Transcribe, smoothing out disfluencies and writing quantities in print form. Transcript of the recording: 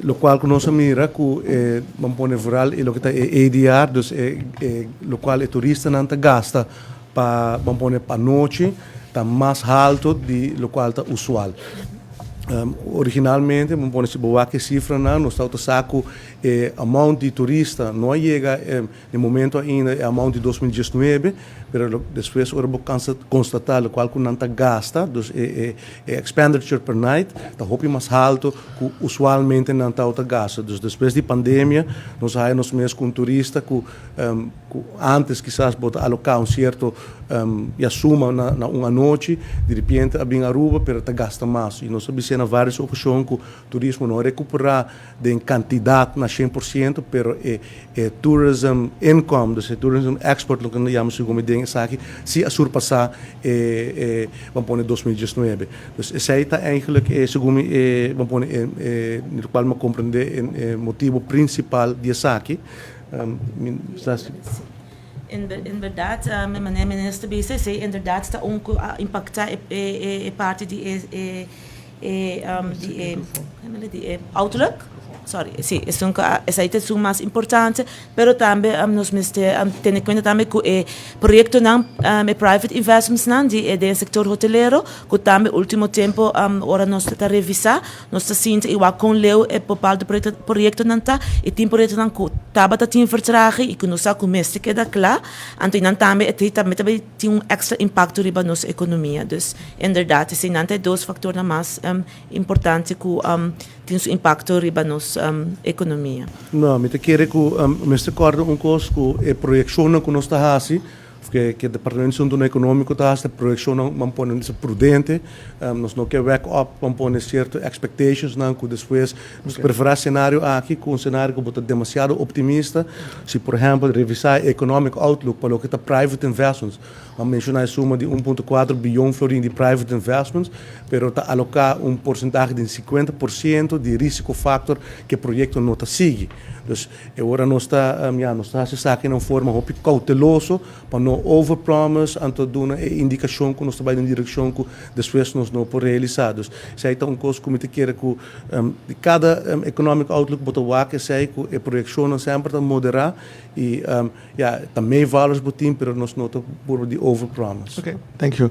Lo qual conosce mira que vamos pôr rural e lo que está ADR, dus lo qual o turista não gasta para vamos pôr para noite, está mais alto de lo qual está usual. Originalmente, vamos pôr se boa que cifra não, nós estamos saco amount de turista não chega no momento ainda é amount de 2019, mas depois ora vamos constatar o qual não gasta, dus expenditure per night está hopi mais alto que usualmente não está gasta. Dus depois da pandemia, nós saímos mesmo com turista que antes quizás bota alocar certo suma na uma noite, de repente abrir a rua para gasta mais. E nós sabemos na várias ocasiões que o turismo não recuperar de quantidade na 100%, pero tourism income, dus tourism export, lo que nós chamamos como aqui, se a surpassar vamos pôr 2019. Dus essa está eigenlijk segundo vamos pôr no qual me compreender o motivo principal dessa aqui. Inderdaad, meneer minister BC zei inderdaad está impacta parte die outlook. Sorry, sí, esa es lo más importante, pero también nos tiene cuenta también que proyecto private investments del sector hotelero, que también último tiempo ahora nos está revisar, nos está sinto igual con leo bepaalde proyecto nanta, e team proyecto nan que tabata team vertragen, y que nos está comeste queda claro, anto también tiene un extra impacto riba nos economia, dus inderdaad, zijn nante dos factores más importantes que tem um impacto riba nos economia. Não, me te quero que me recordo coisa que a projeção que nós está fazendo, que o Departamento Econômico está fazendo, a projeção vamos pôr prudente, nós não queremos wake up, vamos pôr certas expectations, não que depois nós preferimos cenário aqui com um cenário que está demasiado optimista, se por exemplo revisar o economic outlook para o que está private investments, vamos mencionar a suma de 1,4 bilhão florin de private investments, pero está alocar porcentagem de 50% de risco factor que o projeto não está seguindo. Dus agora nós está aqui de forma cauteloso para não overpromise e dar uma indicação que nós estamos na direção que depois nós não podemos realizar. Dus zij está coisa que me quer que de cada economic outlook botar que sei que a projeção sempre está moderar e também valores botim, pero nós não está por de overpromise. Okay, thank you.